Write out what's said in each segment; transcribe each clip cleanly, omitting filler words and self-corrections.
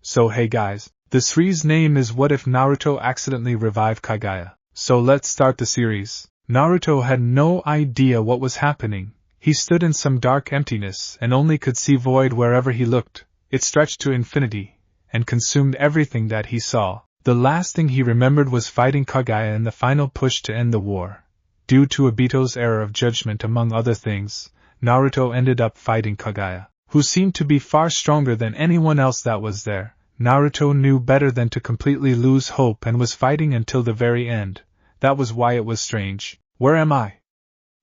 So hey guys, the series name is What If Naruto Accidentally Revived Kaguya? So let's start the series. Naruto had no idea what was happening. He stood in some dark emptiness and only could see void wherever he looked. It stretched to infinity and consumed everything that he saw. The last thing he remembered was fighting Kaguya in the final push to end the war. Due to Obito's error of judgment among other things, Naruto ended up fighting Kaguya, who seemed to be far stronger than anyone else that was there. Naruto knew better than to completely lose hope and was fighting until the very end. That was why it was strange. Where am I?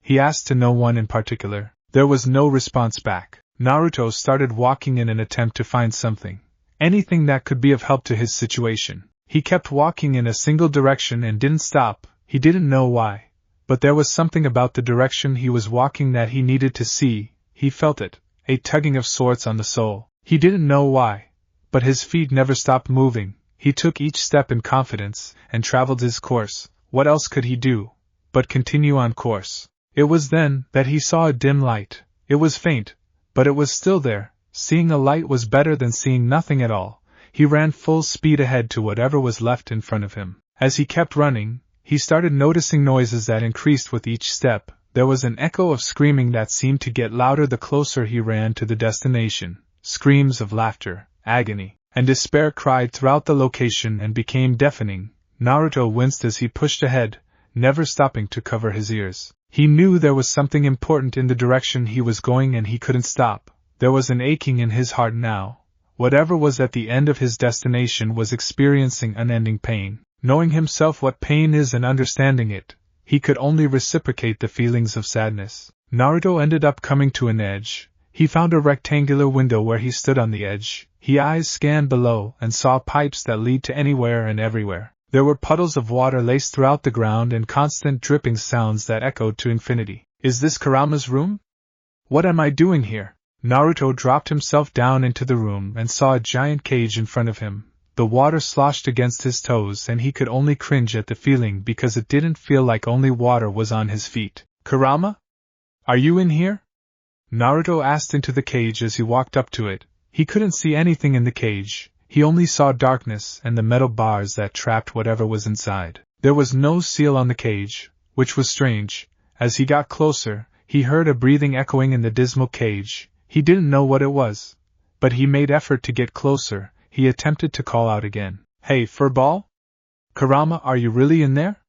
He asked to no one in particular. There was no response back. Naruto started walking in an attempt to find something. Anything that could be of help to his situation. He kept walking in a single direction and didn't stop. He didn't know why. But there was something about the direction he was walking that he needed to see. He felt it. A tugging of sorts on the soul. He didn't know why. But his feet never stopped moving. He took each step in confidence and traveled his course. What else could he do but continue on course? It was then that he saw a dim light. It was faint, but it was still there. Seeing a light was better than seeing nothing at all. He ran full speed ahead to whatever was left in front of him. As he kept running, he started noticing noises that increased with each step. There was an echo of screaming that seemed to get louder the closer he ran to the destination. Screams of laughter, agony, and despair cried throughout the location and became deafening. Naruto winced as he pushed ahead, never stopping to cover his ears. He knew there was something important in the direction he was going and he couldn't stop. There was an aching in his heart now. Whatever was at the end of his destination was experiencing unending pain. Knowing himself what pain is and understanding it, he could only reciprocate the feelings of sadness. Naruto ended up coming to an edge. He found a rectangular window where he stood on the edge. His eyes scanned below and saw pipes that lead to anywhere and everywhere. There were puddles of water laced throughout the ground and constant dripping sounds that echoed to infinity. Is this Kurama's room? What am I doing here? Naruto dropped himself down into the room and saw a giant cage in front of him. The water sloshed against his toes and he could only cringe at the feeling because it didn't feel like only water was on his feet. Kurama? Are you in here? Naruto asked into the cage as he walked up to it. He couldn't see anything in the cage. He only saw darkness and the metal bars that trapped whatever was inside. There was no seal on the cage, which was strange. As he got closer, he heard a breathing echoing in the dismal cage. He didn't know what it was, but he made effort to get closer. He attempted to call out again. Hey, furball? Kurama, are you really in there?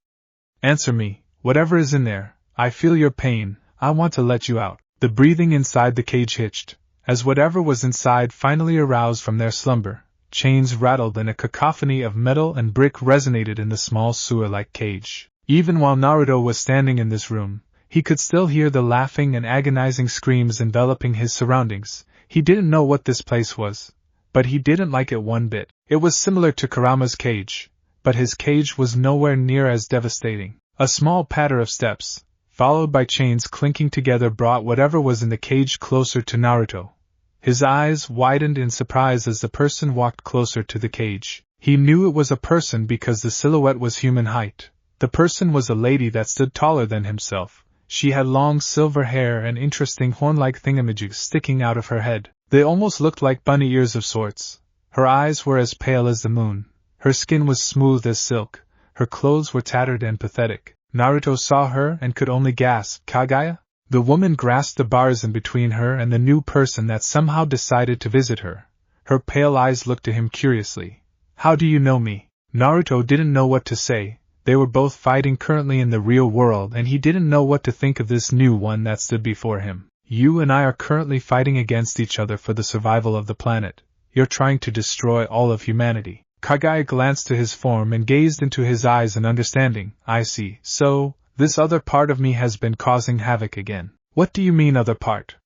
Answer me, whatever is in there. I feel your pain. I want to let you out. The breathing inside the cage hitched. As whatever was inside finally aroused from their slumber, chains rattled and a cacophony of metal and brick resonated in the small sewer-like cage. Even while Naruto was standing in this room, he could still hear the laughing and agonizing screams enveloping his surroundings. He didn't know what this place was, but he didn't like it one bit. It was similar to Kurama's cage, but his cage was nowhere near as devastating. A small patter of steps, followed by chains clinking together, brought whatever was in the cage closer to Naruto. His eyes widened in surprise as the person walked closer to the cage. He knew it was a person because the silhouette was human height. The person was a lady that stood taller than himself. She had long silver hair and interesting horn-like thingamajigs sticking out of her head. They almost looked like bunny ears of sorts. Her eyes were as pale as the moon. Her skin was smooth as silk. Her clothes were tattered and pathetic. Naruto saw her and could only gasp, Kaguya? The woman grasped the bars in between her and the new person that somehow decided to visit her. Her pale eyes looked to him curiously. How do you know me? Naruto didn't know what to say. They were both fighting currently in the real world and he didn't know what to think of this new one that stood before him. You and I are currently fighting against each other for the survival of the planet. You're trying to destroy all of humanity. Kaguya glanced to his form and gazed into his eyes in understanding. I see. So, this other part of me has been causing havoc again. What do you mean other part?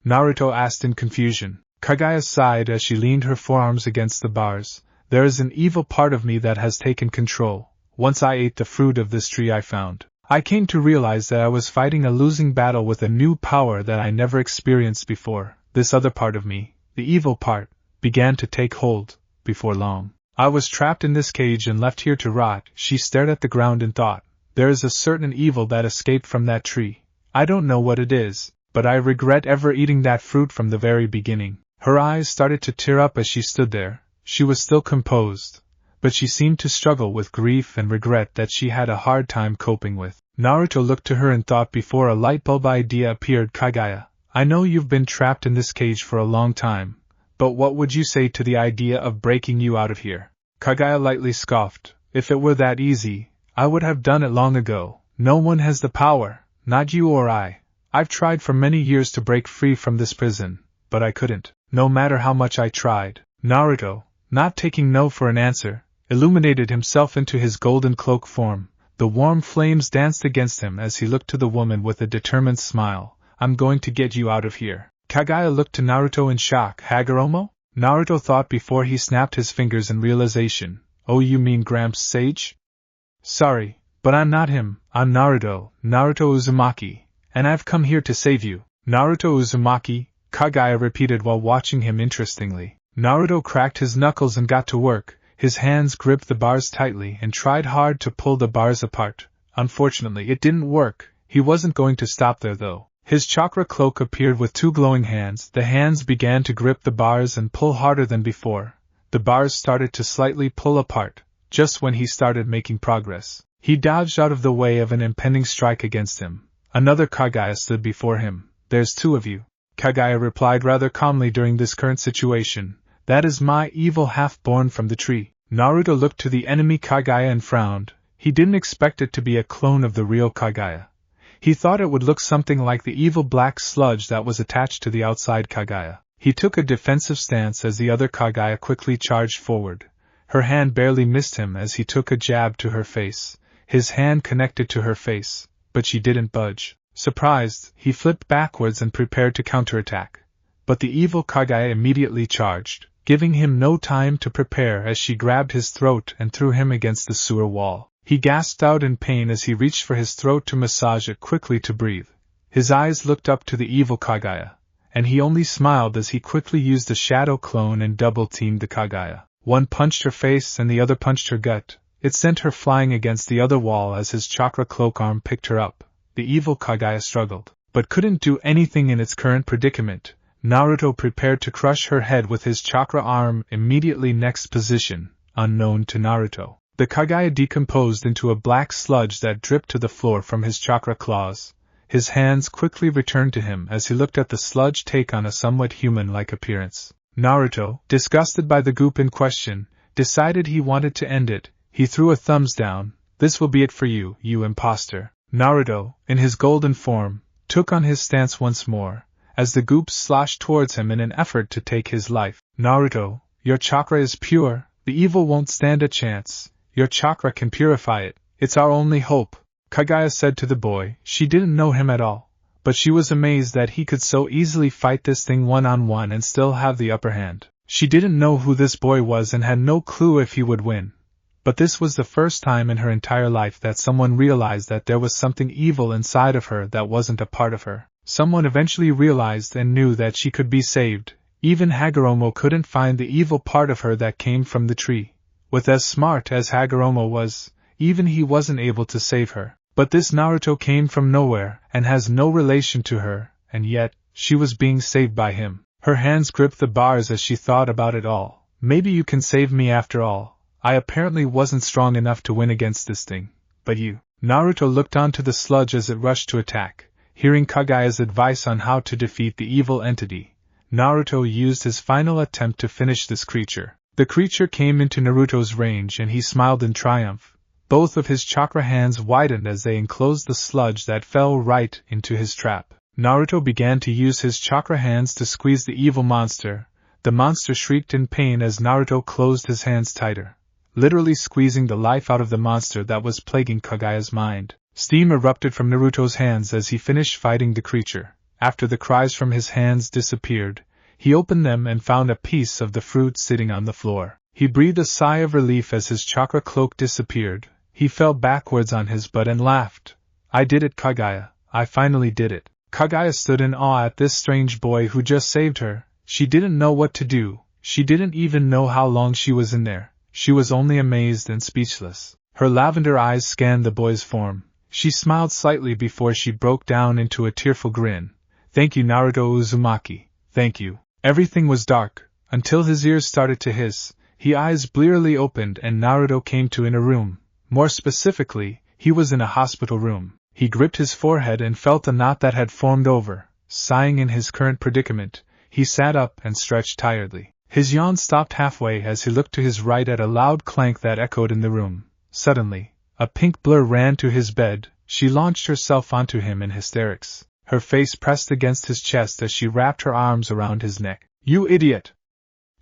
Naruto asked in confusion. Kaguya sighed as she leaned her forearms against the bars. There is an evil part of me that has taken control. Once I ate the fruit of this tree I found. I came to realize that I was fighting a losing battle with a new power that I never experienced before. This other part of me, the evil part, began to take hold. Before long, I was trapped in this cage and left here to rot. She stared at the ground in thought. There is a certain evil that escaped from that tree. I don't know what it is, but I regret ever eating that fruit from the very beginning. Her eyes started to tear up as she stood there. she was still composed, but she seemed to struggle with grief and regret that she had a hard time coping with. Naruto looked to her in thought before a lightbulb idea appeared. Kaguya, I know you've been trapped in this cage for a long time, but what would you say to the idea of breaking you out of here? Kaguya lightly scoffed. If it were that easy, I would have done it long ago. No one has the power, not you or I. I've tried for many years to break free from this prison, but I couldn't, no matter how much I tried. Naruto, not taking no for an answer, illuminated himself into his golden cloak form. The warm flames danced against him as he looked to the woman with a determined smile. I'm going to get you out of here. Kaguya looked to Naruto in shock. Hagoromo? Naruto thought before he snapped his fingers in realization. Oh, you mean Gramps Sage? Sorry, but I'm not him. I'm Naruto Uzumaki, and I've come here to save you. Naruto Uzumaki, Kaguya repeated while watching him interestingly. Naruto cracked his knuckles and got to work. His hands gripped the bars tightly and tried hard to pull the bars apart. Unfortunately, it didn't work. He wasn't going to stop there though. His chakra cloak appeared with two glowing hands. The hands began to grip the bars and pull harder than before. The bars started to slightly pull apart. Just when he started making progress, he dodged out of the way of an impending strike against him. Another Kaguya stood before him. There's two of you. Kaguya replied rather calmly during this current situation. That is my evil half-born from the tree. Naruto looked to the enemy Kaguya and frowned. He didn't expect it to be a clone of the real Kaguya. He thought it would look something like the evil black sludge that was attached to the outside Kaguya. He took a defensive stance as the other Kaguya quickly charged forward. Her hand barely missed him as he took a jab to her face. His hand connected to her face, but she didn't budge. Surprised, he flipped backwards and prepared to counterattack. But the evil Kaguya immediately charged, giving him no time to prepare as she grabbed his throat and threw him against the sewer wall. He gasped out in pain as he reached for his throat to massage it quickly to breathe. His eyes looked up to the evil Kaguya, and he only smiled as he quickly used the shadow clone and double-teamed the Kaguya. One punched her face and the other punched her gut. It sent her flying against the other wall as his chakra cloak arm picked her up. The evil Kaguya struggled, but couldn't do anything in its current predicament. Naruto prepared to crush her head with his chakra arm immediately next position, unknown to Naruto. The Kaguya decomposed into a black sludge that dripped to the floor from his chakra claws. His hands quickly returned to him as he looked at the sludge take on a somewhat human-like appearance. Naruto, disgusted by the goop in question, decided he wanted to end it. He threw a thumbs down. This will be it for you, you imposter. Naruto, in his golden form, took on his stance once more, as the goop sloshed towards him in an effort to take his life. Naruto, your chakra is pure, the evil won't stand a chance. Your chakra can purify it, it's our only hope, Kaguya said to the boy. She didn't know him at all, but she was amazed that he could so easily fight this thing one-on-one and still have the upper hand. She didn't know who this boy was and had no clue if he would win. But this was the first time in her entire life that someone realized that there was something evil inside of her that wasn't a part of her. Someone eventually realized and knew that she could be saved. Even Hagoromo couldn't find the evil part of her that came from the tree. With as smart as Hagoromo was, even he wasn't able to save her. But this Naruto came from nowhere and has no relation to her, and yet, she was being saved by him. Her hands gripped the bars as she thought about it all. Maybe you can save me after all. I apparently wasn't strong enough to win against this thing, but you. Naruto looked onto the sludge as it rushed to attack. Hearing Kaguya's advice on how to defeat the evil entity, Naruto used his final attempt to finish this creature. The creature came into Naruto's range and he smiled in triumph. Both of his chakra hands widened as they enclosed the sludge that fell right into his trap. Naruto began to use his chakra hands to squeeze the evil monster. The monster shrieked in pain as Naruto closed his hands tighter, literally squeezing the life out of the monster that was plaguing Kaguya's mind. Steam erupted from Naruto's hands as he finished fighting the creature. After the cries from his hands disappeared, he opened them and found a piece of the fruit sitting on the floor. He breathed a sigh of relief as his chakra cloak disappeared. He fell backwards on his butt and laughed. I did it, Kaguya. I finally did it. Kaguya stood in awe at this strange boy who just saved her. She didn't know what to do. She didn't even know how long she was in there. She was only amazed and speechless. Her lavender eyes scanned the boy's form. She smiled slightly before she broke down into a tearful grin. Thank you, Naruto Uzumaki. Thank you. Everything was dark, until his ears started to hiss. His eyes blearily opened and Naruto came to in a room. More specifically, he was in a hospital room. He gripped his forehead and felt a knot that had formed over. Sighing in his current predicament, he sat up and stretched tiredly. His yawn stopped halfway as he looked to his right at a loud clank that echoed in the room. Suddenly, a pink blur ran to his bed. She launched herself onto him in hysterics. Her face pressed against his chest as she wrapped her arms around his neck. "You idiot!"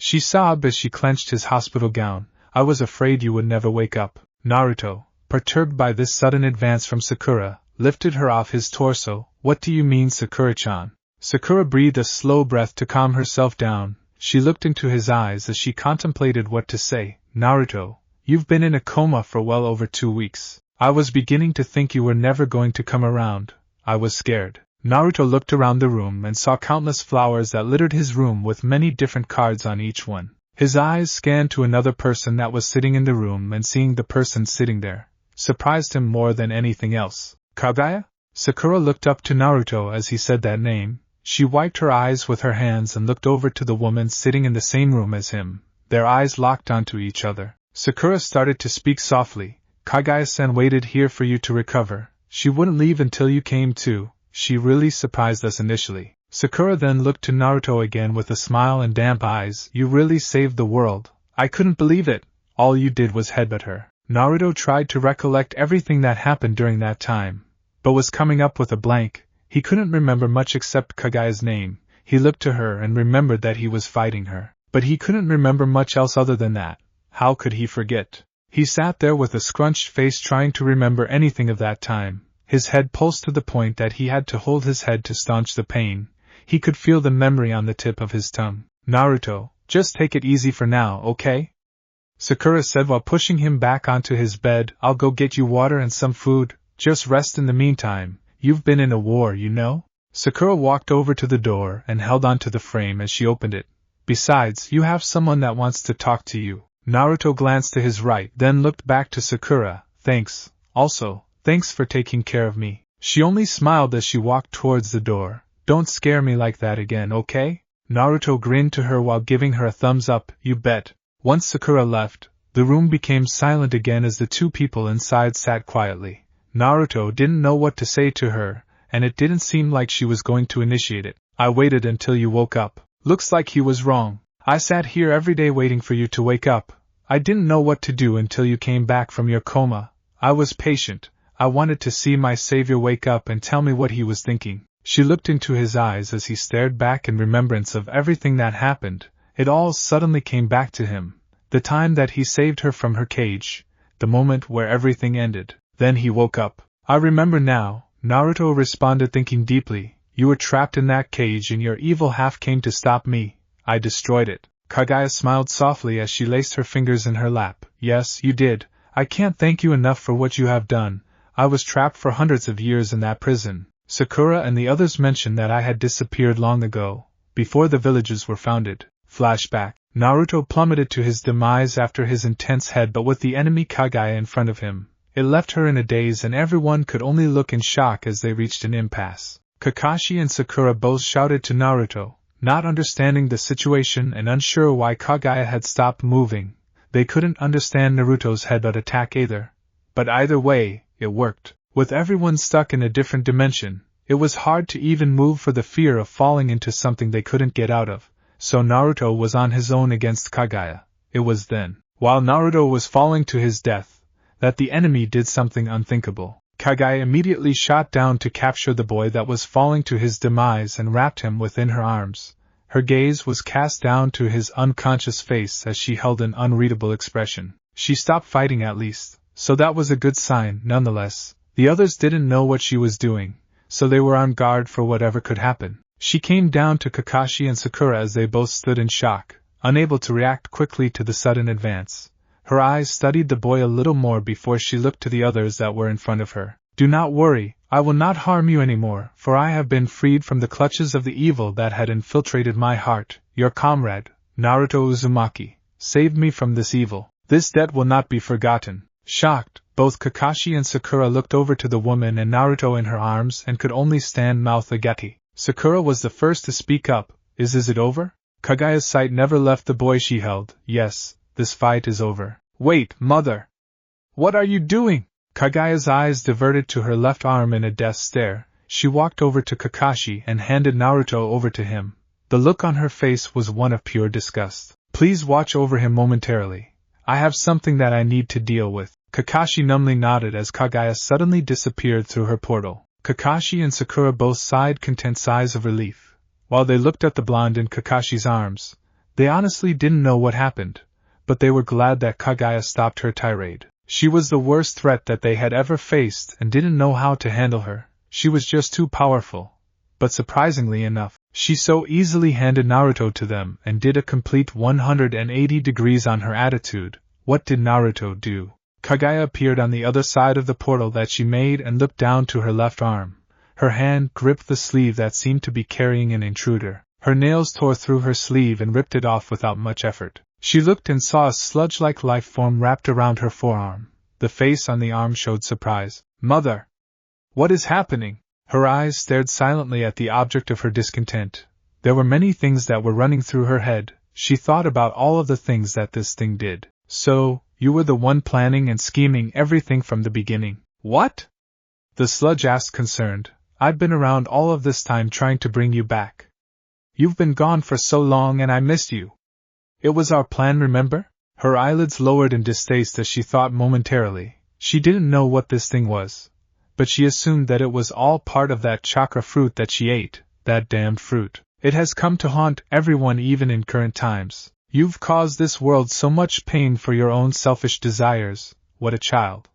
she sobbed as she clenched his hospital gown. "I was afraid you would never wake up." Naruto, perturbed by this sudden advance from Sakura, lifted her off his torso. "What do you mean, Sakura-chan?" Sakura breathed a slow breath to calm herself down. She looked into his eyes as she contemplated what to say. "Naruto, you've been in a coma for well over 2 weeks. I was beginning to think you were never going to come around. I was scared." Naruto looked around the room and saw countless flowers that littered his room with many different cards on each one. His eyes scanned to another person that was sitting in the room, and seeing the person sitting there surprised him more than anything else. "Kaguya?" Sakura looked up to Naruto as he said that name. She wiped her eyes with her hands and looked over to the woman sitting in the same room as him. Their eyes locked onto each other. Sakura started to speak softly. "Kaguya-san waited here for you to recover. She wouldn't leave until you came to. She really surprised us initially." Sakura then looked to Naruto again with a smile and damp eyes. "You really saved the world. I couldn't believe it. All you did was headbutt her." Naruto tried to recollect everything that happened during that time, but was coming up with a blank. He couldn't remember much except Kaguya's name. He looked to her and remembered that he was fighting her, but he couldn't remember much else other than that. How could he forget? He sat there with a scrunched face trying to remember anything of that time. His head pulsed to the point that he had to hold his head to staunch the pain. He could feel the memory on the tip of his tongue. "Naruto, just take it easy for now, okay?" Sakura said while pushing him back onto his bed. "I'll go get you water and some food. Just rest in the meantime. You've been in a war, you know?" Sakura walked over to the door and held onto the frame as she opened it. "Besides, you have someone that wants to talk to you." Naruto glanced to his right, then looked back to Sakura. "Thanks. Also, thanks for taking care of me." She only smiled as she walked towards the door. "Don't scare me like that again, okay?" Naruto grinned to her while giving her a thumbs up. "You bet." Once Sakura left, the room became silent again as the two people inside sat quietly. Naruto didn't know what to say to her, and it didn't seem like she was going to initiate it. "I waited until you woke up." Looks like he was wrong. "I sat here every day waiting for you to wake up. I didn't know what to do until you came back from your coma. I was patient. I wanted to see my savior wake up and tell me what he was thinking." She looked into his eyes as he stared back in remembrance of everything that happened. It all suddenly came back to him. The time that he saved her from her cage. The moment where everything ended. Then he woke up. "I remember now," Naruto responded, thinking deeply. "You were trapped in that cage and your evil half came to stop me. I destroyed it." Kaguya smiled softly as she laced her fingers in her lap. "Yes, you did. I can't thank you enough for what you have done. I was trapped for hundreds of years in that prison. Sakura and the others mentioned that I had disappeared long ago, before the villages were founded." Flashback. Naruto plummeted to his demise after his intense head, but with the enemy Kaguya in front of him. It left her in a daze and everyone could only look in shock as they reached an impasse. Kakashi and Sakura both shouted to Naruto, not understanding the situation and unsure why Kaguya had stopped moving. They couldn't understand Naruto's headbutt attack either. But either way, it worked. With everyone stuck in a different dimension, it was hard to even move for the fear of falling into something they couldn't get out of. So Naruto was on his own against Kaguya. It was then, while Naruto was falling to his death, that the enemy did something unthinkable. Kaguya immediately shot down to capture the boy that was falling to his demise and wrapped him within her arms. Her gaze was cast down to his unconscious face as she held an unreadable expression. She stopped fighting at least, so that was a good sign. Nonetheless, the others didn't know what she was doing, so they were on guard for whatever could happen. She came down to Kakashi and Sakura as they both stood in shock, unable to react quickly to the sudden advance. Her eyes studied the boy a little more before she looked to the others that were in front of her. "Do not worry, I will not harm you anymore, for I have been freed from the clutches of the evil that had infiltrated my heart. Your comrade, Naruto Uzumaki, saved me from this evil. This debt will not be forgotten." Shocked, both Kakashi and Sakura looked over to the woman and Naruto in her arms and could only stand mouth agape. Sakura was the first to speak up. Is it over?" Kaguya's sight never left the boy she held. "Yes, this fight is over. Wait, mother! What are you doing? Kaguya's eyes diverted to her left arm in a death stare. She walked over to Kakashi and handed Naruto over to him. The look on her face was one of pure disgust. Please watch over him momentarily. I have something that I need to deal with. Kakashi numbly nodded as Kaguya suddenly disappeared through her portal. Kakashi and Sakura both sighed content sighs of relief. While they looked at the blonde in Kakashi's arms, they honestly didn't know what happened, but they were glad that Kaguya stopped her tirade. She was the worst threat that they had ever faced and didn't know how to handle her. She was just too powerful. But surprisingly enough, she so easily handed Naruto to them and did a complete 180 degrees on her attitude. What did Naruto do? Kaguya appeared on the other side of the portal that she made and looked down to her left arm. Her hand gripped the sleeve that seemed to be carrying an intruder. Her nails tore through her sleeve and ripped it off without much effort. She looked and saw a sludge-like life form wrapped around her forearm. The face on the arm showed surprise. Mother! What is happening? Her eyes stared silently at the object of her discontent. There were many things that were running through her head. She thought about all of the things that this thing did. So, you were the one planning and scheming everything from the beginning. What? The sludge asked concerned. I've been around all of this time trying to bring you back. You've been gone for so long and I missed you. It was our plan, remember? Her eyelids lowered in distaste as she thought momentarily. She didn't know what this thing was, but she assumed that it was all part of that chakra fruit that she ate, that damned fruit. It has come to haunt everyone even in current times. You've caused this world so much pain for your own selfish desires. What a child.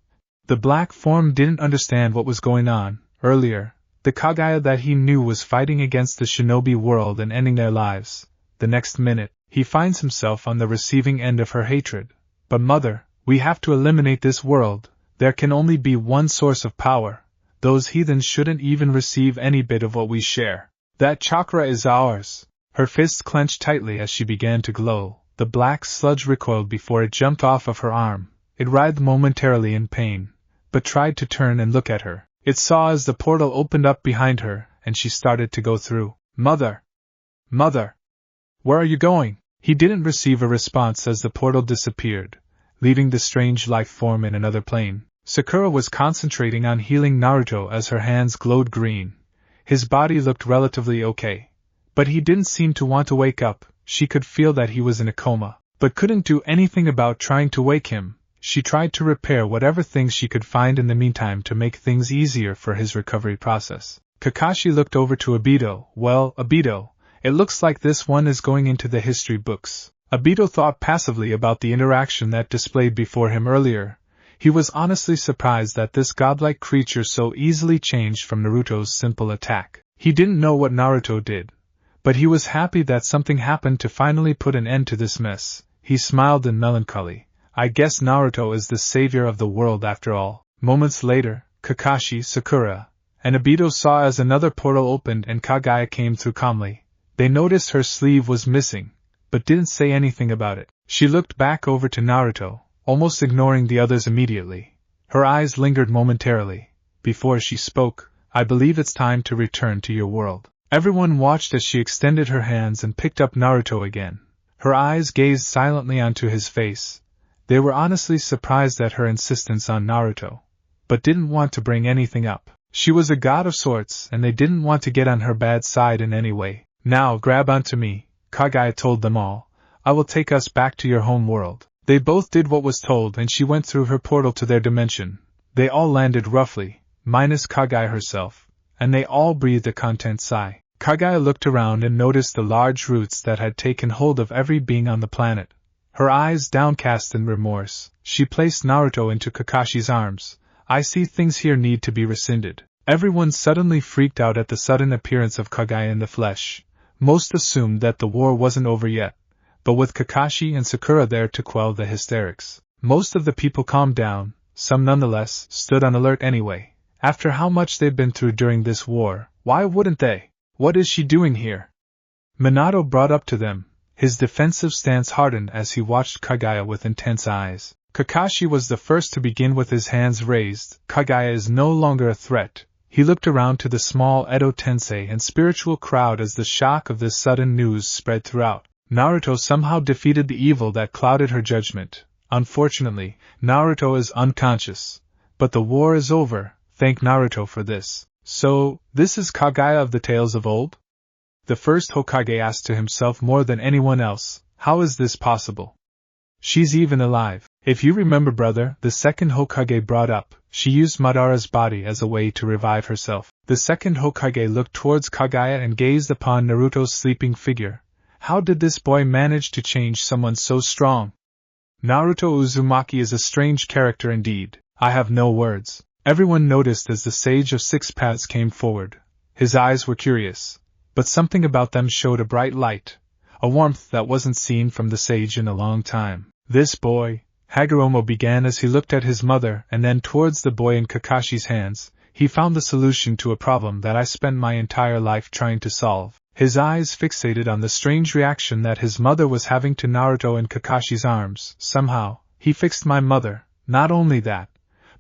The black form didn't understand what was going on. Earlier, the Kaguya that he knew was fighting against the shinobi world and ending their lives. The next minute, he finds himself on the receiving end of her hatred. But mother, we have to eliminate this world. There can only be one source of power. Those heathens shouldn't even receive any bit of what we share. That chakra is ours. Her fists clenched tightly as she began to glow. The black sludge recoiled before it jumped off of her arm. It writhed momentarily in pain, but tried to turn and look at her. It saw as the portal opened up behind her, and she started to go through. Mother! Mother! Where are you going? He didn't receive a response as the portal disappeared, leaving the strange life form in another plane. Sakura was concentrating on healing Naruto as her hands glowed green. His body looked relatively okay, but he didn't seem to want to wake up. She could feel that he was in a coma, but couldn't do anything about trying to wake him. She tried to repair whatever things she could find in the meantime to make things easier for his recovery process. Kakashi looked over to Obito. Well, Obito, it looks like this one is going into the history books. Obito thought passively about the interaction that displayed before him earlier. He was honestly surprised that this godlike creature so easily changed from Naruto's simple attack. He didn't know what Naruto did, but he was happy that something happened to finally put an end to this mess. He smiled in melancholy. I guess Naruto is the savior of the world after all. Moments later, Kakashi, Sakura, and Obito saw as another portal opened and Kaguya came through calmly. They noticed her sleeve was missing, but didn't say anything about it. She looked back over to Naruto, almost ignoring the others immediately. Her eyes lingered momentarily. Before she spoke, I believe it's time to return to your world. Everyone watched as she extended her hands and picked up Naruto again. Her eyes gazed silently onto his face. They were honestly surprised at her insistence on Naruto, but didn't want to bring anything up. She was a god of sorts, and they didn't want to get on her bad side in any way. Now grab onto me, Kaguya told them all. I will take us back to your home world. They both did what was told and she went through her portal to their dimension. They all landed roughly, minus Kaguya herself, and they all breathed a content sigh. Kaguya looked around and noticed the large roots that had taken hold of every being on the planet. Her eyes downcast in remorse, she placed Naruto into Kakashi's arms. I see things here need to be rescinded. Everyone suddenly freaked out at the sudden appearance of Kaguya in the flesh. Most assumed that the war wasn't over yet, but with Kakashi and Sakura there to quell the hysterics, most of the people calmed down. Some nonetheless stood on alert anyway. After how much they'd been through during this war, why wouldn't they? What is she doing here? Minato brought up to them. His defensive stance hardened as he watched Kaguya with intense eyes. Kakashi was the first to begin with his hands raised. Kaguya is no longer a threat. He looked around to the small Edo Tensei and spiritual crowd as the shock of this sudden news spread throughout. Naruto somehow defeated the evil that clouded her judgment. Unfortunately, Naruto is unconscious. But the war is over, thank Naruto for this. So, this is Kaguya of the tales of old? The first Hokage asked to himself more than anyone else, how is this possible? She's even alive. If you remember, brother, the second Hokage brought up, she used Madara's body as a way to revive herself. The second Hokage looked towards Kaguya and gazed upon Naruto's sleeping figure. How did this boy manage to change someone so strong? Naruto Uzumaki is a strange character indeed. I have no words. Everyone noticed as the Sage of Six Paths came forward. His eyes were curious, but something about them showed a bright light, a warmth that wasn't seen from the sage in a long time. This boy, Hagoromo began as he looked at his mother and then towards the boy in Kakashi's hands. He found the solution to a problem that I spent my entire life trying to solve. His eyes fixated on the strange reaction that his mother was having to Naruto in Kakashi's arms. Somehow, he fixed my mother. Not only that,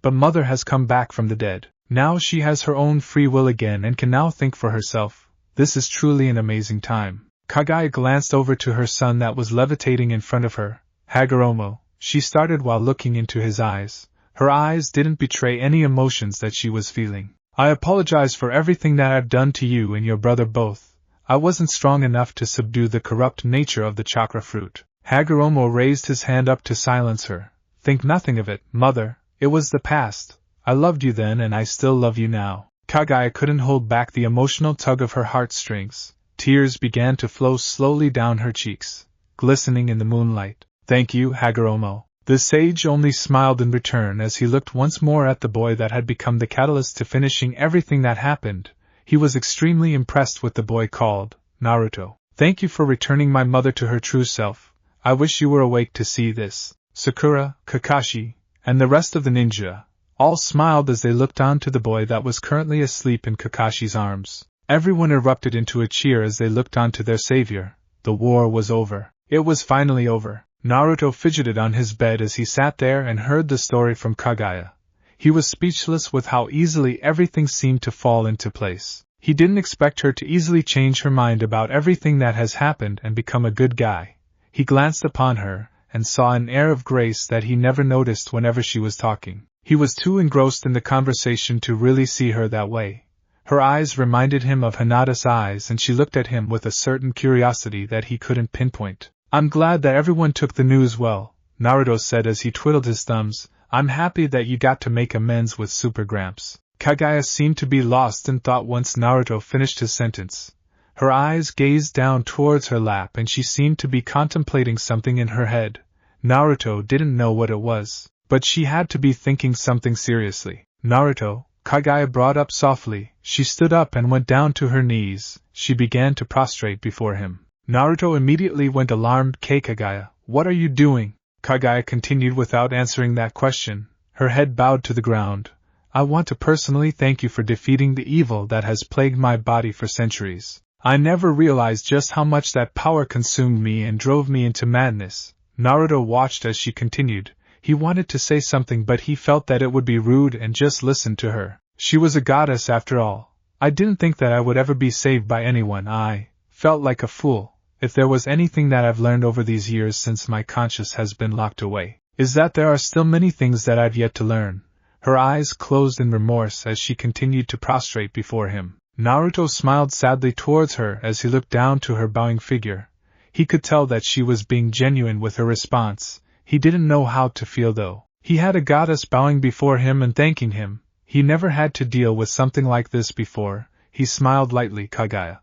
but mother has come back from the dead. Now she has her own free will again and can now think for herself. This is truly an amazing time. Kaguya glanced over to her son that was levitating in front of her. Hagoromo, she started while looking into his eyes. Her eyes didn't betray any emotions that she was feeling. I apologize for everything that I've done to you and your brother both. I wasn't strong enough to subdue the corrupt nature of the chakra fruit. Hagoromo raised his hand up to silence her. Think nothing of it, mother. It was the past. I loved you then and I still love you now. Kaguya couldn't hold back the emotional tug of her heartstrings. Tears began to flow slowly down her cheeks, glistening in the moonlight. Thank you, Hagoromo. The sage only smiled in return as he looked once more at the boy that had become the catalyst to finishing everything that happened. He was extremely impressed with the boy called Naruto. Thank you for returning my mother to her true self. I wish you were awake to see this. Sakura, Kakashi, and the rest of the ninja all smiled as they looked on to the boy that was currently asleep in Kakashi's arms. Everyone erupted into a cheer as they looked on to their savior. The war was over. It was finally over. Naruto fidgeted on his bed as he sat there and heard the story from Kaguya. He was speechless with how easily everything seemed to fall into place. He didn't expect her to easily change her mind about everything that has happened and become a good guy. He glanced upon her and saw an air of grace that he never noticed whenever she was talking. He was too engrossed in the conversation to really see her that way. Her eyes reminded him of Hinata's eyes and she looked at him with a certain curiosity that he couldn't pinpoint. I'm glad that everyone took the news well, Naruto said as he twiddled his thumbs. I'm happy that you got to make amends with Super Gramps. Kaguya seemed to be lost in thought once Naruto finished his sentence. Her eyes gazed down towards her lap and she seemed to be contemplating something in her head. Naruto didn't know what it was, but she had to be thinking something seriously. Naruto, Kaguya brought up softly. She stood up and went down to her knees. She began to prostrate before him. Naruto immediately went alarmed. Kaguya, what are you doing? Kaguya continued without answering that question, her head bowed to the ground. I want to personally thank you for defeating the evil that has plagued my body for centuries. I never realized just how much that power consumed me and drove me into madness. Naruto watched as she continued. He wanted to say something but he felt that it would be rude and just listened to her. She was a goddess after all. I didn't think that I would ever be saved by anyone. I felt like a fool. If there was anything that I've learned over these years since my conscience has been locked away, is that there are still many things that I've yet to learn. Her eyes closed in remorse as she continued to prostrate before him. Naruto smiled sadly towards her as he looked down to her bowing figure. He could tell that she was being genuine with her response. He didn't know how to feel though. He had a goddess bowing before him and thanking him. He never had to deal with something like this before. He smiled lightly. Kaguya,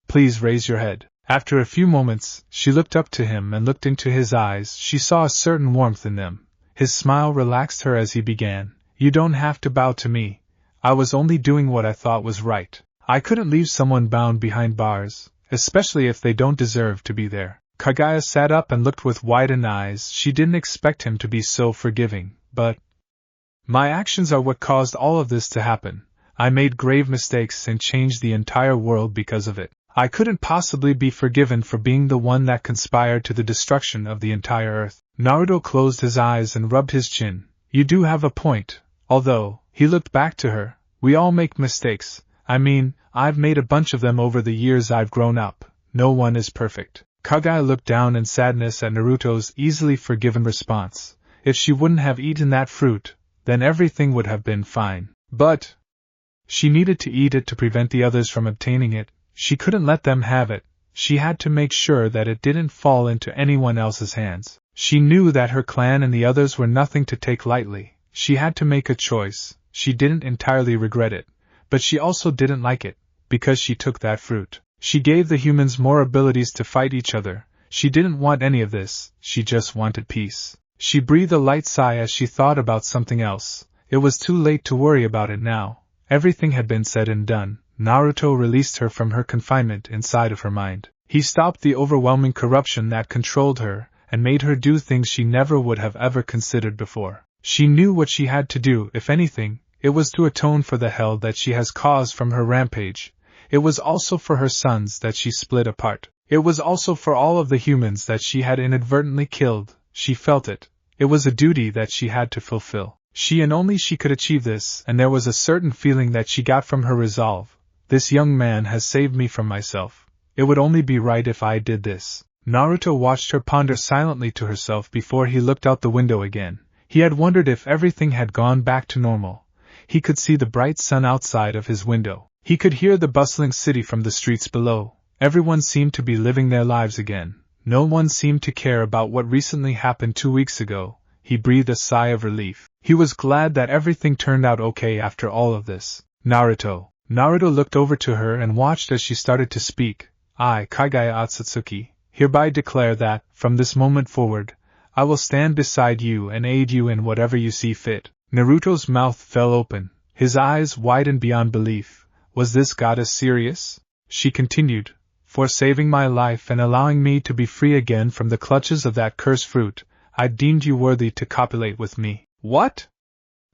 please raise your head. After a few moments, she looked up to him and looked into his eyes. She saw a certain warmth in them. His smile relaxed her as he began. You don't have to bow to me. I was only doing what I thought was right. I couldn't leave someone bound behind bars, especially if they don't deserve to be there. Kaguya sat up and looked with widened eyes. She didn't expect him to be so forgiving, but my actions are what caused all of this to happen. I made grave mistakes and changed the entire world because of it. I couldn't possibly be forgiven for being the one that conspired to the destruction of the entire earth. Naruto closed his eyes and rubbed his chin. You do have a point, although, he looked back to her, we all make mistakes. I mean, I've made a bunch of them over the years I've grown up. No one is perfect. Kaguya looked down in sadness at Naruto's easily forgiven response. If she wouldn't have eaten that fruit, then everything would have been fine. But she needed to eat it to prevent the others from obtaining it. She couldn't let them have it. She had to make sure that it didn't fall into anyone else's hands. She knew that her clan and the others were nothing to take lightly. She had to make a choice. She didn't entirely regret it, but she also didn't like it, because she took that fruit. She gave the humans more abilities to fight each other. She didn't want any of this, she just wanted peace. She breathed a light sigh as she thought about something else. It was too late to worry about it now. Everything had been said and done. Naruto released her from her confinement inside of her mind. He stopped the overwhelming corruption that controlled her, and made her do things she never would have ever considered before. She knew what she had to do, if anything. It was to atone for the hell that she has caused from her rampage. It was also for her sons that she split apart. It was also for all of the humans that she had inadvertently killed. She felt it. It was a duty that she had to fulfill. She and only she could achieve this, and there was a certain feeling that she got from her resolve. This young man has saved me from myself. It would only be right if I did this. Naruto watched her ponder silently to herself before he looked out the window again. He had wondered if everything had gone back to normal. He could see the bright sun outside of his window. He could hear the bustling city from the streets below. Everyone seemed to be living their lives again. No one seemed to care about what recently happened 2 weeks ago. He breathed a sigh of relief. He was glad that everything turned out okay after all of this. Naruto looked over to her and watched as she started to speak. I, Kaguya Otsutsuki, hereby declare that, from this moment forward, I will stand beside you and aid you in whatever you see fit. Naruto's mouth fell open. His eyes widened beyond belief. Was this goddess serious? She continued. For saving my life and allowing me to be free again from the clutches of that cursed fruit, I deemed you worthy to copulate with me. What?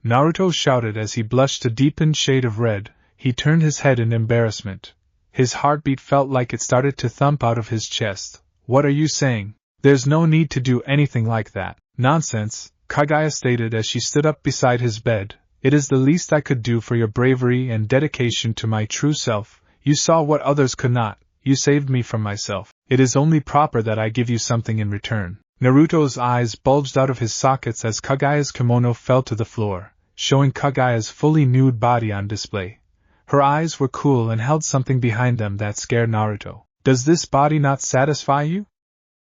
Naruto shouted as he blushed a deepened shade of red. He turned his head in embarrassment. His heartbeat felt like it started to thump out of his chest. What are you saying? There's no need to do anything like that. Nonsense, Kaguya stated as she stood up beside his bed. It is the least I could do for your bravery and dedication to my true self. You saw what others could not. You saved me from myself. It is only proper that I give you something in return. Naruto's eyes bulged out of his sockets as Kaguya's kimono fell to the floor, showing Kaguya's fully nude body on display. Her eyes were cool and held something behind them that scared Naruto. Does this body not satisfy you?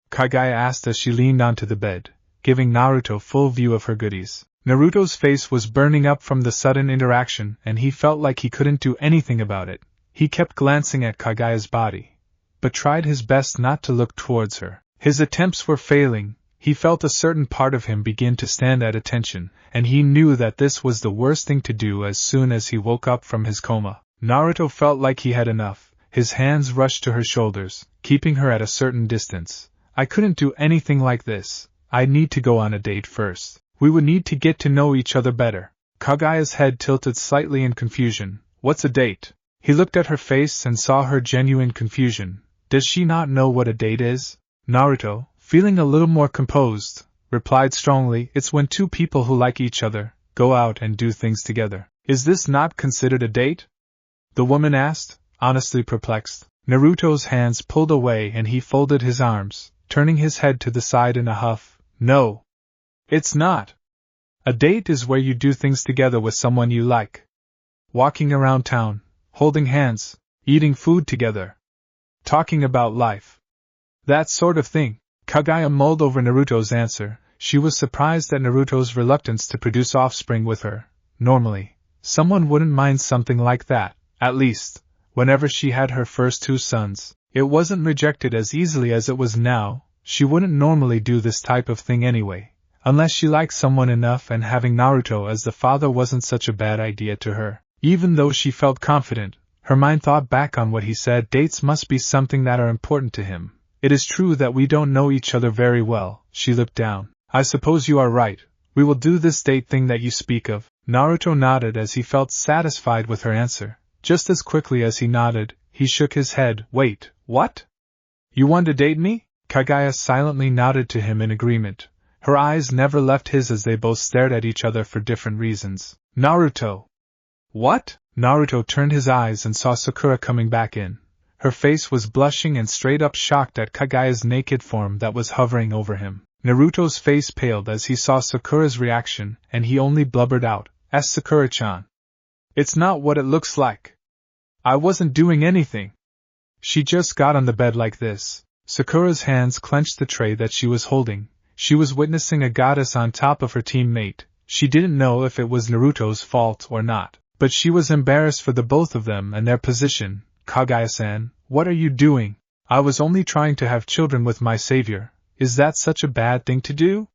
Kaguya asked as she leaned onto the bed, giving Naruto full view of her goodies. Naruto's face was burning up from the sudden interaction, and he felt like he couldn't do anything about it. He kept glancing at Kaguya's body, but tried his best not to look towards her. His attempts were failing. He felt a certain part of him begin to stand at attention, and he knew that this was the worst thing to do as soon as he woke up from his coma. Naruto felt like he had enough. His hands rushed to her shoulders, keeping her at a certain distance. I couldn't do anything like this. I'd need to go on a date first. We would need to get to know each other better. Kaguya's head tilted slightly in confusion. What's a date? He looked at her face and saw her genuine confusion. Does she not know what a date is? Naruto, feeling a little more composed, replied strongly, it's when two people who like each other go out and do things together. Is this not considered a date? The woman asked, honestly perplexed. Naruto's hands pulled away and he folded his arms, turning his head to the side in a huff. No. It's not. A date is where you do things together with someone you like. Walking around town, holding hands, eating food together, talking about life. That sort of thing. Kaguya mulled over Naruto's answer. She was surprised at Naruto's reluctance to produce offspring with her. Normally, someone wouldn't mind something like that, at least, whenever she had her first 2 sons. It wasn't rejected as easily as it was now. She wouldn't normally do this type of thing anyway, unless she liked someone enough, and having Naruto as the father wasn't such a bad idea to her. Even though she felt confident, her mind thought back on what he said. Dates must be something that are important to him. It is true that we don't know each other very well. She looked down. I suppose you are right. We will do this date thing that you speak of. Naruto nodded as he felt satisfied with her answer. Just as quickly as he nodded, he shook his head. Wait, what? You want to date me? Kaguya silently nodded to him in agreement. Her eyes never left his as they both stared at each other for different reasons. Naruto! What? Naruto turned his eyes and saw Sakura coming back in. Her face was blushing and straight up shocked at Kaguya's naked form that was hovering over him. Naruto's face paled as he saw Sakura's reaction, and he only blubbered out, "Ask Sakura-chan. It's not what it looks like. I wasn't doing anything. She just got on the bed like this." Sakura's hands clenched the tray that she was holding. She was witnessing a goddess on top of her teammate. She didn't know if it was Naruto's fault or not, but she was embarrassed for the both of them and their position. "Kaguya-san, what are you doing? I was only trying to have children with my savior. Is that such a bad thing to do?"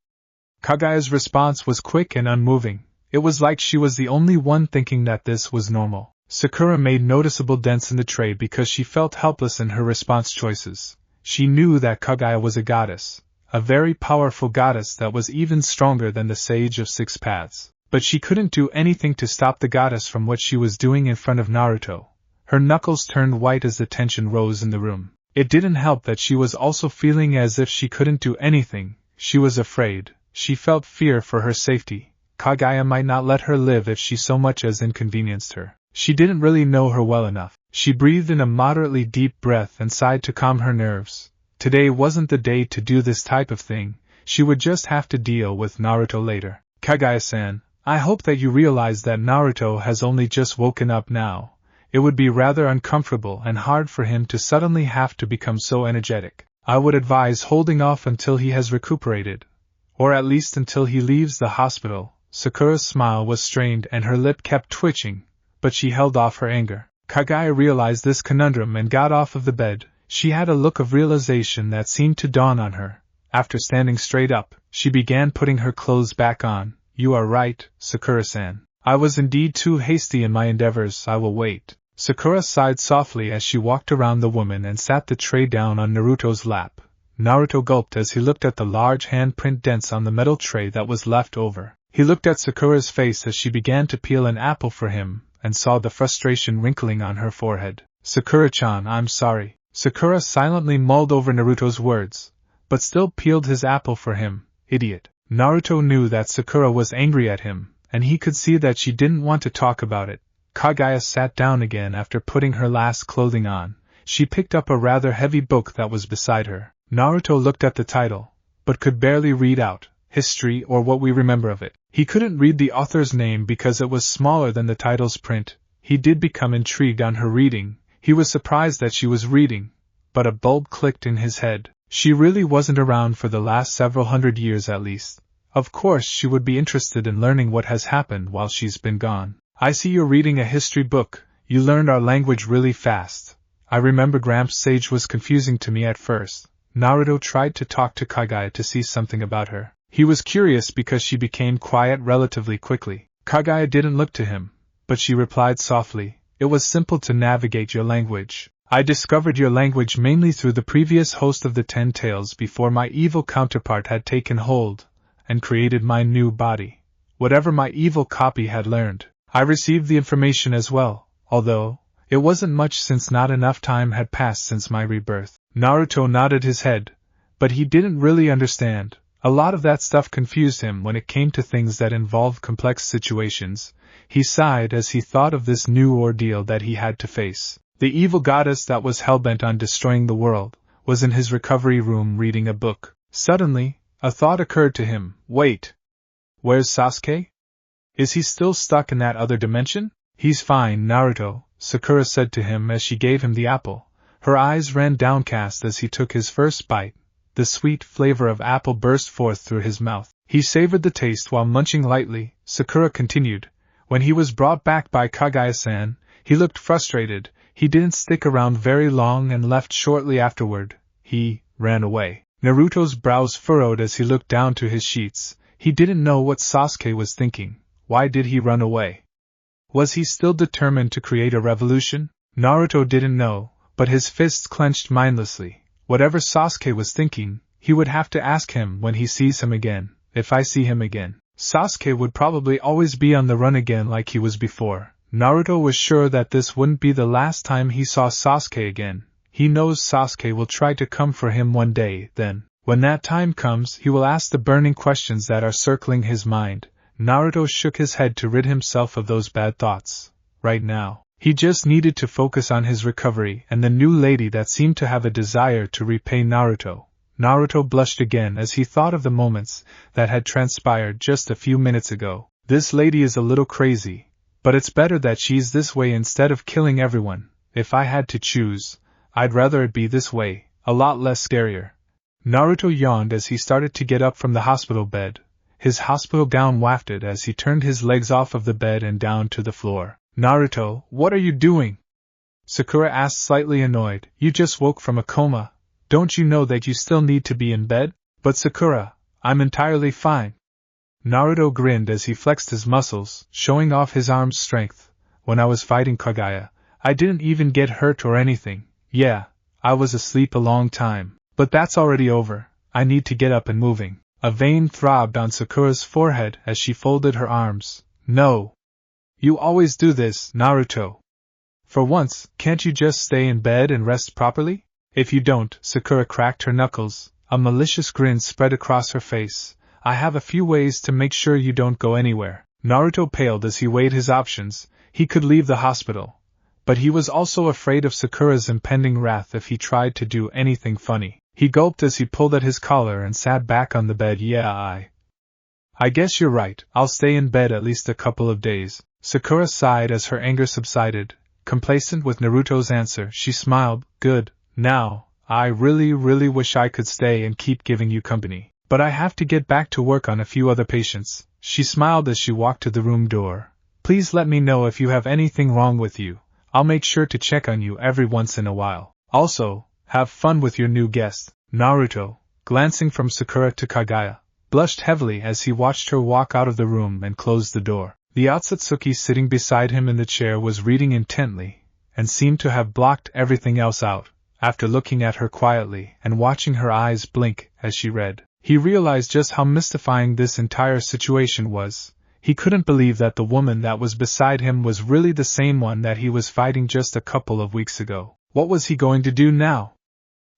Kaguya's response was quick and unmoving. It was like she was the only one thinking that this was normal. Sakura made noticeable dents in the tray because she felt helpless in her response choices. She knew that Kaguya was a goddess, a very powerful goddess that was even stronger than the Sage of Six Paths. But she couldn't do anything to stop the goddess from what she was doing in front of Naruto. Her knuckles turned white as the tension rose in the room. It didn't help that she was also feeling as if she couldn't do anything. She was afraid. She felt fear for her safety. Kaguya might not let her live if she so much as inconvenienced her. She didn't really know her well enough. She breathed in a moderately deep breath and sighed to calm her nerves. Today wasn't the day to do this type of thing. She would just have to deal with Naruto later. "Kaguya-san, I hope that you realize that Naruto has only just woken up now. It would be rather uncomfortable and hard for him to suddenly have to become so energetic. I would advise holding off until he has recuperated. Or at least until he leaves the hospital." Sakura's smile was strained and her lip kept twitching, but she held off her anger. Kaguya realized this conundrum and got off of the bed. She had a look of realization that seemed to dawn on her. After standing straight up, she began putting her clothes back on. "You are right, Sakura-san. I was indeed too hasty in my endeavors. I will wait." Sakura sighed softly as she walked around the woman and sat the tray down on Naruto's lap. Naruto gulped as he looked at the large handprint dents on the metal tray that was left over. He looked at Sakura's face as she began to peel an apple for him, and saw the frustration wrinkling on her forehead. "Sakura-chan, I'm sorry." Sakura silently mulled over Naruto's words, but still peeled his apple for him. Idiot. Naruto knew that Sakura was angry at him, and he could see that she didn't want to talk about it. Kaguya sat down again after putting her last clothing on. She picked up a rather heavy book that was beside her. Naruto looked at the title, but could barely read out "History" or what we remember of it. He couldn't read the author's name because it was smaller than the title's print. He did become intrigued on her reading. He was surprised that she was reading, but a bulb clicked in his head. She really wasn't around for the last several hundred years at least. Of course she would be interested in learning what has happened while she's been gone. "I see you're reading a history book. You learned our language really fast. I remember Gramps' Sage was confusing to me at first." Naruto tried to talk to Kaguya to see something about her. He was curious because she became quiet relatively quickly. Kaguya didn't look to him, but she replied softly, "It was simple to navigate your language. I discovered your language mainly through the previous host of the 10 Tales before my evil counterpart had taken hold and created my new body. Whatever my evil copy had learned, I received the information as well, although it wasn't much since not enough time had passed since my rebirth." Naruto nodded his head, but he didn't really understand. A lot of that stuff confused him when it came to things that involved complex situations. He sighed as he thought of this new ordeal that he had to face. The evil goddess that was hellbent on destroying the world was in his recovery room reading a book. Suddenly, a thought occurred to him. Wait. Where's Sasuke? Is he still stuck in that other dimension? "He's fine, Naruto," Sakura said to him as she gave him the apple. Her eyes ran downcast as he took his first bite. The sweet flavor of apple burst forth through his mouth. He savored the taste while munching lightly. Sakura continued. "When he was brought back by Kaguya-san, he looked frustrated. He didn't stick around very long and left shortly afterward. He ran away." Naruto's brows furrowed as he looked down to his sheets. He didn't know what Sasuke was thinking. Why did he run away? Was he still determined to create a revolution? Naruto didn't know, but his fists clenched mindlessly. Whatever Sasuke was thinking, he would have to ask him when he sees him again. If I see him again, Sasuke would probably always be on the run again like he was before. Naruto was sure that this wouldn't be the last time he saw Sasuke again. He knows Sasuke will try to come for him one day, then, when that time comes, he will ask the burning questions that are circling his mind. Naruto shook his head to rid himself of those bad thoughts. Right now, He just needed to focus on his recovery and the new lady that seemed to have a desire to repay Naruto. Naruto blushed again as he thought of the moments that had transpired just a few minutes ago. This lady is a little crazy, but it's better that she's this way instead of killing everyone. If I had to choose, I'd rather it be this way, a lot less scarier. Naruto yawned as he started to get up from the hospital bed. His hospital gown wafted as he turned his legs off of the bed and down to the floor. Naruto, what are you doing? Sakura asked, slightly annoyed. You just woke from a coma. Don't you know that you still need to be in bed? But Sakura, I'm entirely fine. Naruto grinned as he flexed his muscles, showing off his arm's strength. When I was fighting Kaguya, I didn't even get hurt or anything. Yeah, I was asleep a long time. But that's already over. I need to get up and moving. A vein throbbed on Sakura's forehead as she folded her arms. No. You always do this, Naruto. For once, can't you just stay in bed and rest properly? If you don't, Sakura cracked her knuckles. A malicious grin spread across her face. I have a few ways to make sure you don't go anywhere. Naruto paled as he weighed his options. He could leave the hospital. But he was also afraid of Sakura's impending wrath if he tried to do anything funny. He gulped as he pulled at his collar and sat back on the bed. Yeah, I guess you're right. I'll stay in bed at least a couple of days. Sakura sighed as her anger subsided. Complacent with Naruto's answer, she smiled. Good. Now, I really wish I could stay and keep giving you company. But I have to get back to work on a few other patients. She smiled as she walked to the room door. Please let me know if you have anything wrong with you. I'll make sure to check on you every once in a while. Also, have fun with your new guest. Naruto, glancing from Sakura to Kaguya, blushed heavily as he watched her walk out of the room and close the door. The Otsutsuki sitting beside him in the chair was reading intently, and seemed to have blocked everything else out. After looking at her quietly and watching her eyes blink as she read, he realized just how mystifying this entire situation was. He couldn't believe that the woman that was beside him was really the same one that he was fighting just a couple of weeks ago. What was he going to do now?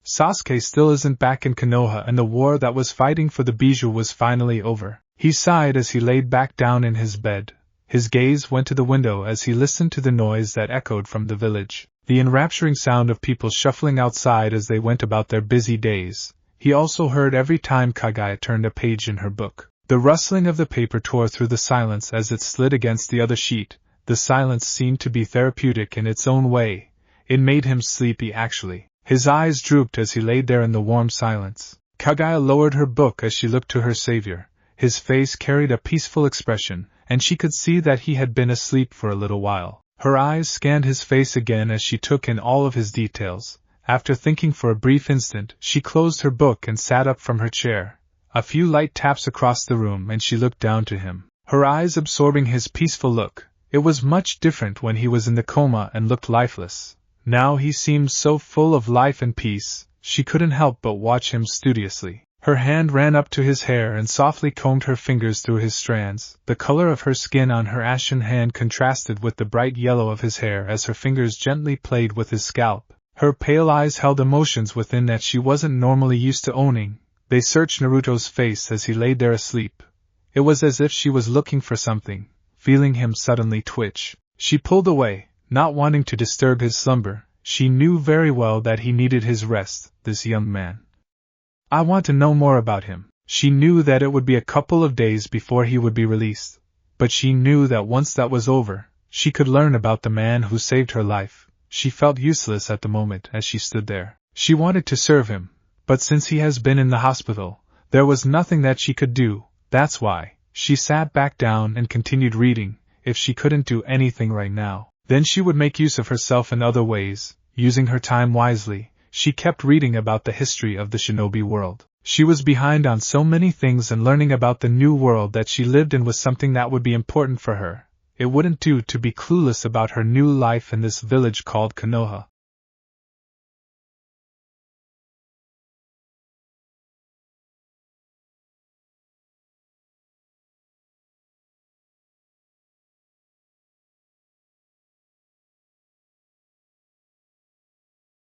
Sasuke still isn't back in Konoha, and the war that was fighting for the Bijou was finally over. He sighed as he laid back down in his bed. His gaze went to the window as he listened to the noise that echoed from the village, the enrapturing sound of people shuffling outside as they went about their busy days. He also heard every time Kaguya turned a page in her book. The rustling of the paper tore through the silence as it slid against the other sheet. The silence seemed to be therapeutic in its own way. It made him sleepy, actually. His eyes drooped as he laid there in the warm silence. Kaguya lowered her book as she looked to her savior. His face carried a peaceful expression, and she could see that he had been asleep for a little while. Her eyes scanned his face again as she took in all of his details. After thinking for a brief instant, she closed her book and sat up from her chair. A few light taps across the room and she looked down to him, her eyes absorbing his peaceful look. It was much different when he was in the coma and looked lifeless. Now he seemed so full of life and peace, she couldn't help but watch him studiously. Her hand ran up to his hair and softly combed her fingers through his strands. The color of her skin on her ashen hand contrasted with the bright yellow of his hair as her fingers gently played with his scalp. Her pale eyes held emotions within that she wasn't normally used to owning. They searched Naruto's face as he lay there asleep. It was as if she was looking for something, feeling him suddenly twitch. She pulled away, not wanting to disturb his slumber. She knew very well that he needed his rest, this young man. I want to know more about him. She knew that it would be a couple of days before he would be released. But she knew that once that was over, she could learn about the man who saved her life. She felt useless at the moment as she stood there. She wanted to serve him, but since he has been in the hospital, there was nothing that she could do. That's why she sat back down and continued reading. If she couldn't do anything right now, then she would make use of herself in other ways, using her time wisely. She kept reading about the history of the shinobi world. She was behind on so many things, and learning about the new world that she lived in was something that would be important for her. It wouldn't do to be clueless about her new life in this village called Konoha.